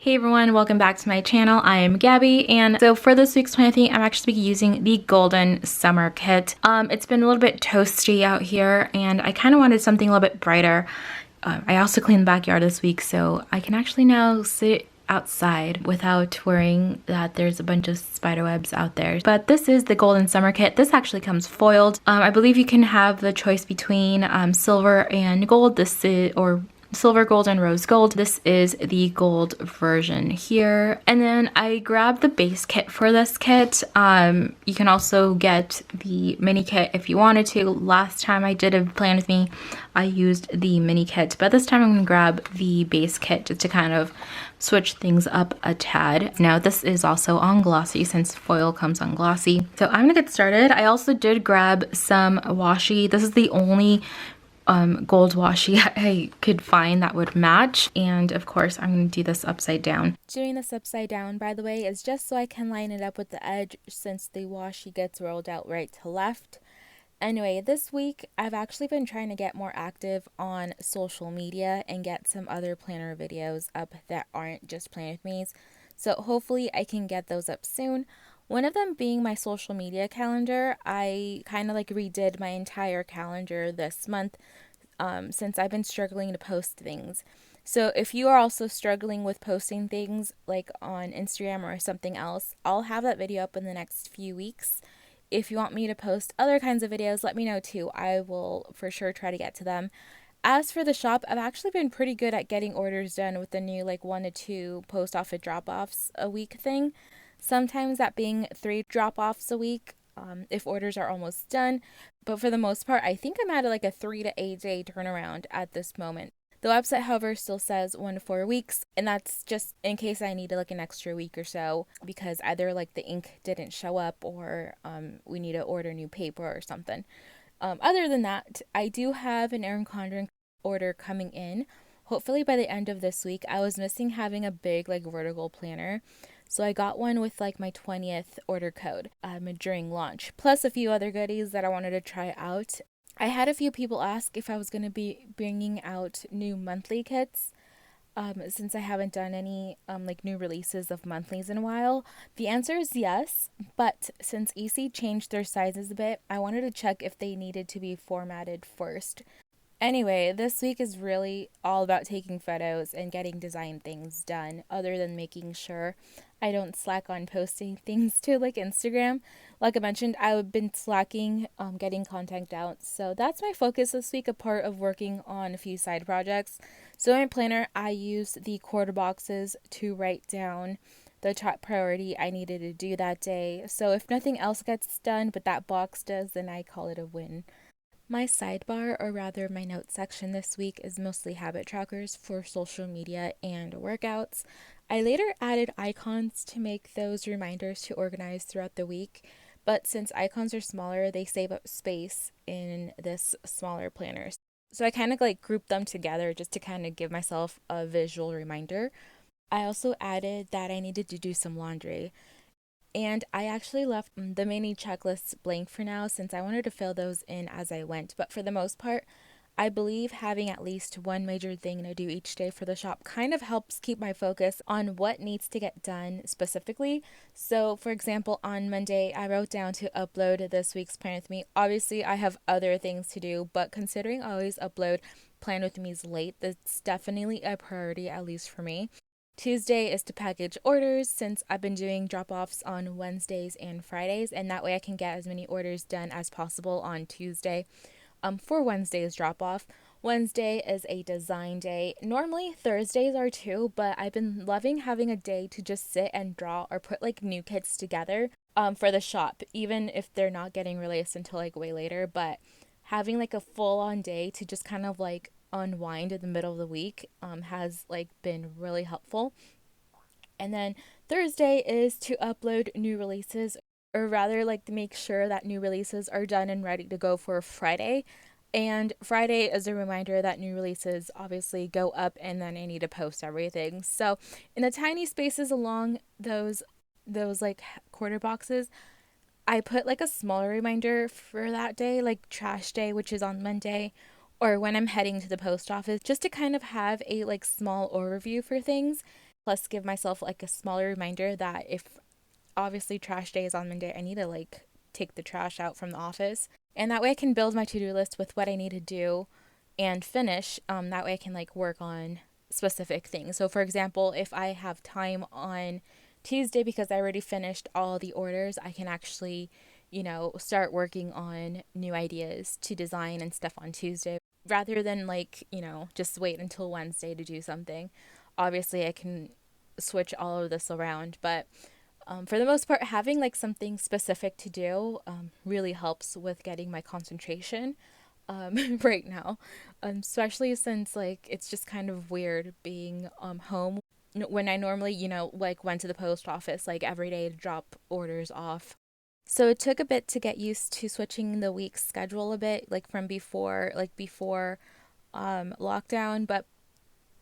Hey everyone, welcome back to my channel. I am Gabby, and so for this week's plan thing, I'm actually using the Golden Summer Kit. It's been a little bit toasty out here, and I kind of wanted something a little bit brighter. I also cleaned the backyard this week, so I can actually now sit outside without worrying that there's a bunch of spider webs out there. But this is the Golden Summer Kit. This actually comes foiled. I believe you can have the choice between silver and gold. This is, or silver, gold, and rose gold. This is the gold version here. And then I grabbed the base kit for this kit. You can also get the mini kit if you wanted to. Last time I did a plan with me, I used the mini kit, but this time I'm gonna grab the base kit just to kind of switch things up a tad. Now this is also on glossy since foil comes on glossy. So I'm gonna get started. I also did grab some washi. This is the only gold washi I could find that would match, and of course I'm going to do this upside down. Doing this upside down, by the way, is just so I can line it up with the edge since the washi gets rolled out right to left. Anyway, this week I've actually been trying to get more active on social media and get some other planner videos up that aren't just Plan With Me's, so hopefully I can get those up soon. One of them being my social media calendar. I kind of like redid my entire calendar this month since I've been struggling to post things. So if you are also struggling with posting things like on Instagram or something else, I'll have that video up in the next few weeks. If you want me to post other kinds of videos, let me know too. I will for sure try to get to them. As for the shop, I've actually been pretty good at getting orders done with the new like 1 to 2 post office drop-offs a week thing. Sometimes that being 3 drop-offs a week if orders are almost done. But for the most part, I think I'm at like a 3 to 8 day turnaround at this moment. The website, however, still says 1 to 4 weeks, and that's just in case I need like an extra week or so because either like the ink didn't show up or we need to order new paper or something. Other than that, I do have an Erin Condren order coming in. Hopefully by the end of this week. I was missing having a big like vertical planner. So I got one with like my 20th order code during launch, plus a few other goodies that I wanted to try out. I had a few people ask if I was going to be bringing out new monthly kits since I haven't done any like new releases of monthlies in a while. The answer is yes, but since EC changed their sizes a bit, I wanted to check if they needed to be formatted first. Anyway, this week is really all about taking photos and getting design things done, other than making sure I don't slack on posting things to like Instagram. Like I mentioned, I've been slacking getting content out, so that's my focus this week, a part of working on a few side projects. So in my planner, I used the quarter boxes to write down the top priority I needed to do that day. So if nothing else gets done, but that box does, then I call it a win. My sidebar, or rather my notes section this week, is mostly habit trackers for social media and workouts. I later added icons to make those reminders to organize throughout the week, but since icons are smaller, they save up space in this smaller planner. So I kind of like grouped them together just to kind of give myself a visual reminder. I also added that I needed to do some laundry. And I actually left the mini checklists blank for now since I wanted to fill those in as I went. But for the most part, I believe having at least one major thing to do each day for the shop kind of helps keep my focus on what needs to get done specifically. So, for example, on Monday, I wrote down to upload this week's Plan With Me. Obviously, I have other things to do, but considering I always upload Plan With Me's late, that's definitely a priority, at least for me. Tuesday is to package orders since I've been doing drop-offs on Wednesdays and Fridays, and that way I can get as many orders done as possible on Tuesday for Wednesday's drop-off. Wednesday is a design day. Normally Thursdays are too, but I've been loving having a day to just sit and draw or put like new kits together for the shop, even if they're not getting released until like way later. But having like a full-on day to just kind of like unwind in the middle of the week has like been really helpful. And then Thursday is to upload new releases, or rather like to make sure that new releases are done and ready to go for Friday. And Friday is a reminder that new releases obviously go up and then I need to post everything. So in the tiny spaces along those like quarter boxes, I put like a smaller reminder for that day, like trash day, which is on Monday, or when I'm heading to the post office, just to kind of have a like small overview for things. Plus give myself like a smaller reminder that if obviously trash day is on Monday, I need to like take the trash out from the office. And that way I can build my to-do list with what I need to do and finish. That way I can like work on specific things. So for example, if I have time on Tuesday because I already finished all the orders, I can actually, start working on new ideas to design and stuff on Tuesday rather than like, just wait until Wednesday to do something. Obviously, I can switch all of this around, but for the most part, having like something specific to do really helps with getting my concentration right now, especially since like it's just kind of weird being home when I normally, like went to the post office like every day to drop orders off. So it took a bit to get used to switching the week schedule a bit, like from before lockdown, but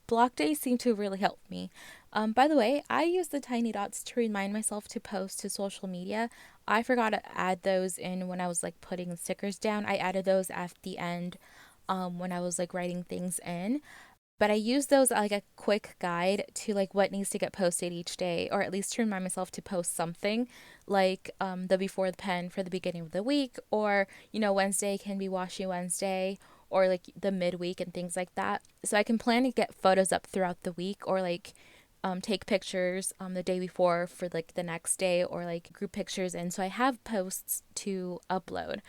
block days seem to really help me. By the way, I use the tiny dots to remind myself to post to social media. I forgot to add those in when I was like putting the stickers down. I added those at the end when I was like writing things in. But I use those like a quick guide to like what needs to get posted each day, or at least to remind myself to post something like the before the pen for the beginning of the week, or Wednesday can be Washi Wednesday, or like the midweek and things like that. So I can plan to get photos up throughout the week, or like take pictures the day before for like the next day, or like group pictures in. So I have posts to upload.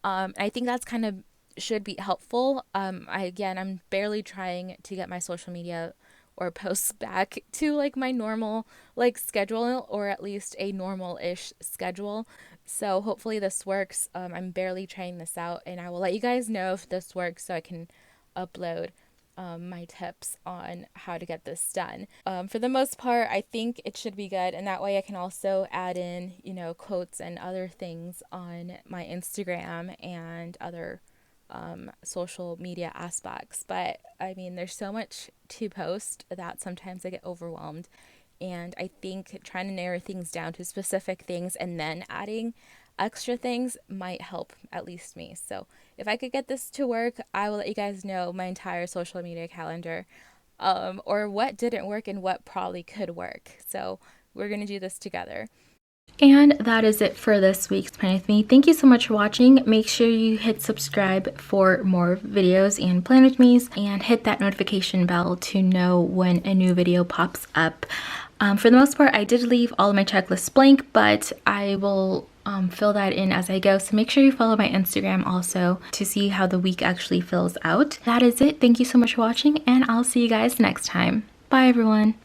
I think that's kind of should be helpful. I'm barely trying to get my social media or posts back to like my normal like schedule, or at least a normal-ish schedule. So hopefully this works. I'm barely trying this out, and I will let you guys know if this works so I can upload my tips on how to get this done. For the most part, I think it should be good, and that way I can also add in, quotes and other things on my Instagram and other social media aspects. But I mean, there's so much to post that sometimes I get overwhelmed. And I think trying to narrow things down to specific things and then adding extra things might help at least me. So if I could get this to work, I will let you guys know my entire social media calendar, or what didn't work and what probably could work. So we're going to do this together. And that is it for this week's Plan With Me. Thank you so much for watching. Make sure you hit subscribe for more videos and Plan With Me's, and hit that notification bell to know when a new video pops up. For the most part, I did leave all of my checklists blank, but I will fill that in as I go. So make sure you follow my Instagram also to see how the week actually fills out. That is it. Thank you so much for watching, and I'll see you guys next time. Bye, everyone.